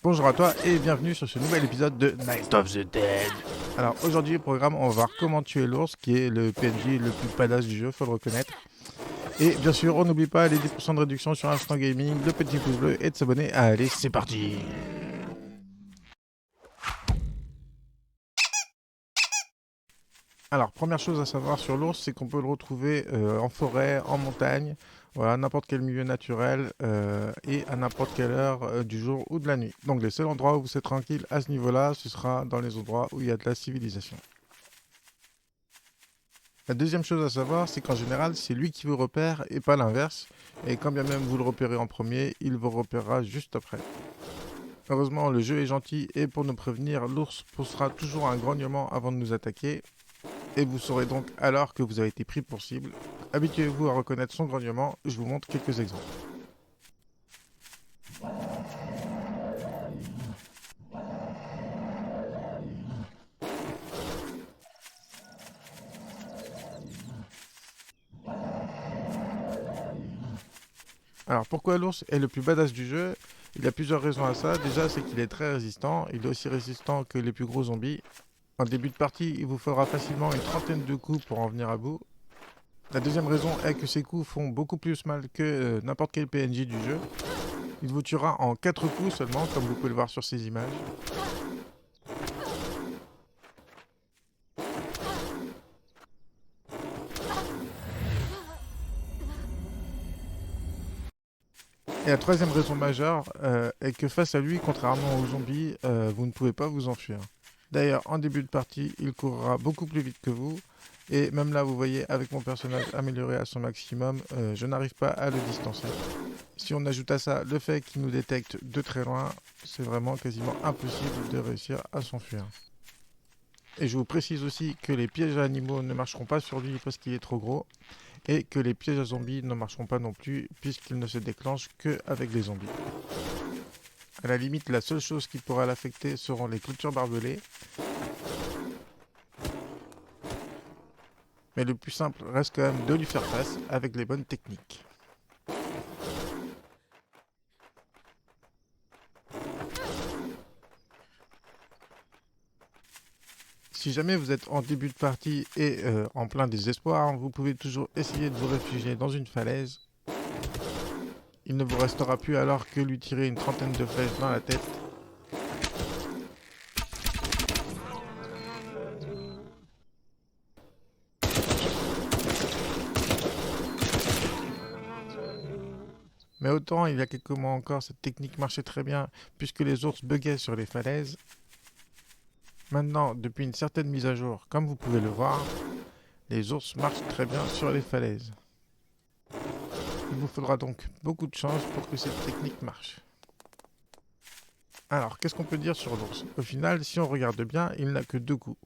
Bonjour à toi et bienvenue sur ce nouvel épisode de Night of the Dead. Alors aujourd'hui au programme on va voir comment tuer l'ours qui est le PNJ le plus badass du jeu, faut le reconnaître. Et bien sûr on n'oublie pas les 10% de réduction sur Instant Gaming, le petit pouce bleu et de s'abonner. Allez c'est parti. Alors première chose à savoir sur l'ours c'est qu'on peut le retrouver en forêt, en montagne, voilà, n'importe quel milieu naturel et à n'importe quelle heure du jour ou de la nuit. Donc les seuls endroits où vous êtes tranquille à ce niveau-là, ce sera dans les endroits où il y a de la civilisation. La deuxième chose à savoir, c'est qu'en général, c'est lui qui vous repère et pas l'inverse. Et quand bien même vous le repérez en premier, il vous repérera juste après. Heureusement, le jeu est gentil et pour nous prévenir, l'ours poussera toujours un grognement avant de nous attaquer. Et vous saurez donc alors que vous avez été pris pour cible. Habituez-vous à reconnaître son grognement, je vous montre quelques exemples. Alors pourquoi l'ours est le plus badass du jeu? Il y a plusieurs raisons à ça. Déjà, c'est qu'il est très résistant. Il est aussi résistant que les plus gros zombies. En début de partie, il vous faudra facilement une trentaine de coups pour en venir à bout. La deuxième raison est que ses coups font beaucoup plus mal que n'importe quel PNJ du jeu. Il vous tuera en 4 coups seulement, comme vous pouvez le voir sur ces images. Et la troisième raison majeure est que face à lui, contrairement aux zombies, vous ne pouvez pas vous enfuir. D'ailleurs, en début de partie, il courra beaucoup plus vite que vous. Et même là, vous voyez, avec mon personnage amélioré à son maximum, je n'arrive pas à le distancer. Si on ajoute à ça le fait qu'il nous détecte de très loin, c'est vraiment quasiment impossible de réussir à s'enfuir. Et je vous précise aussi que les pièges à animaux ne marcheront pas sur lui parce qu'il est trop gros, et que les pièges à zombies ne marcheront pas non plus puisqu'ils ne se déclenchent qu'avec les zombies. À la limite, la seule chose qui pourra l'affecter seront les clôtures barbelées, mais le plus simple reste quand même de lui faire face avec les bonnes techniques. Si jamais vous êtes en début de partie et en plein désespoir, vous pouvez toujours essayer de vous réfugier dans une falaise. Il ne vous restera plus alors que lui tirer une trentaine de flèches dans la tête. Mais autant il y a quelques mois encore, cette technique marchait très bien puisque les ours buggaient sur les falaises. Maintenant, depuis une certaine mise à jour, comme vous pouvez le voir, les ours marchent très bien sur les falaises. Il vous faudra donc beaucoup de chance pour que cette technique marche. Alors, qu'est-ce qu'on peut dire sur l'ours? Au final, si on regarde bien, il n'a que deux coups.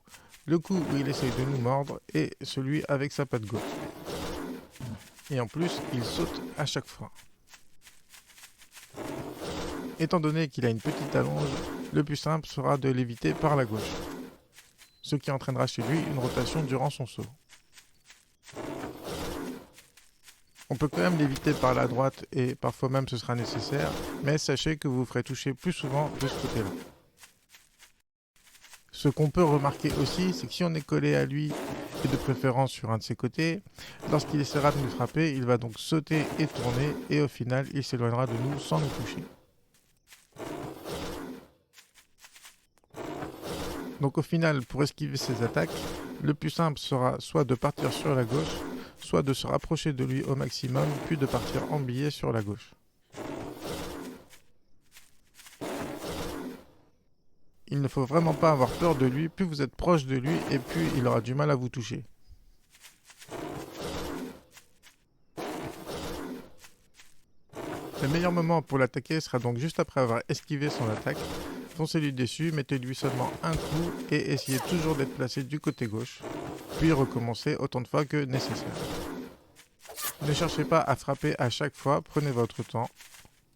Le coup où il essaye de nous mordre et celui avec sa patte gauche. Et en plus, il saute à chaque fois. Étant donné qu'il a une petite allonge, le plus simple sera de l'éviter par la gauche, ce qui entraînera chez lui une rotation durant son saut. On peut quand même l'éviter par la droite et parfois même ce sera nécessaire, mais sachez que vous vous ferez toucher plus souvent de ce côté-là. Ce qu'on peut remarquer aussi, c'est que si on est collé à lui, et de préférence sur un de ses côtés, lorsqu'il essaiera de nous frapper, il va donc sauter et tourner, et au final, il s'éloignera de nous sans nous toucher. Donc au final, pour esquiver ses attaques, le plus simple sera soit de partir sur la gauche, soit de se rapprocher de lui au maximum, puis de partir en billet sur la gauche. Il ne faut vraiment pas avoir peur de lui, plus vous êtes proche de lui et plus il aura du mal à vous toucher. Le meilleur moment pour l'attaquer sera donc juste après avoir esquivé son attaque. Foncez-lui dessus, mettez-lui seulement un coup et essayez toujours d'être placé du côté gauche, puis recommencez autant de fois que nécessaire. Ne cherchez pas à frapper à chaque fois, prenez votre temps.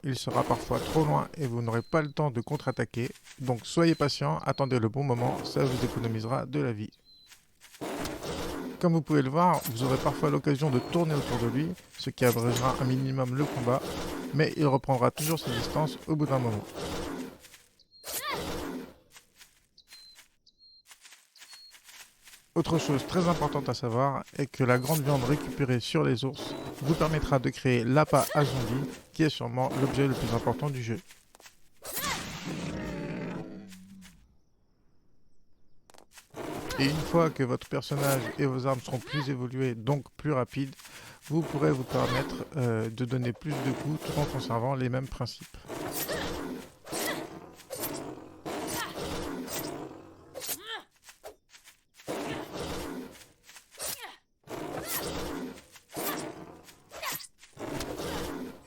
Il sera parfois trop loin et vous n'aurez pas le temps de contre-attaquer, donc soyez patient, attendez le bon moment, ça vous économisera de la vie. Comme vous pouvez le voir, vous aurez parfois l'occasion de tourner autour de lui, ce qui abrégera un minimum le combat, mais il reprendra toujours ses distances au bout d'un moment. Autre chose très importante à savoir est que la grande viande récupérée sur les ours vous permettra de créer l'appât à zombies, qui est sûrement l'objet le plus important du jeu. Et une fois que votre personnage et vos armes seront plus évoluées, donc plus rapides, vous pourrez vous permettre de donner plus de coups tout en conservant les mêmes principes.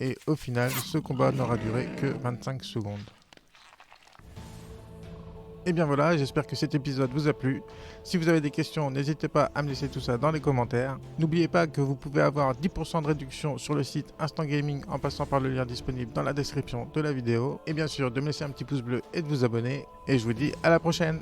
Et au final, ce combat n'aura duré que 25 secondes. Et bien voilà, j'espère que cet épisode vous a plu. Si vous avez des questions, n'hésitez pas à me laisser tout ça dans les commentaires. N'oubliez pas que vous pouvez avoir 10% de réduction sur le site Instant Gaming en passant par le lien disponible dans la description de la vidéo. Et bien sûr, de me laisser un petit pouce bleu et de vous abonner. Et je vous dis à la prochaine!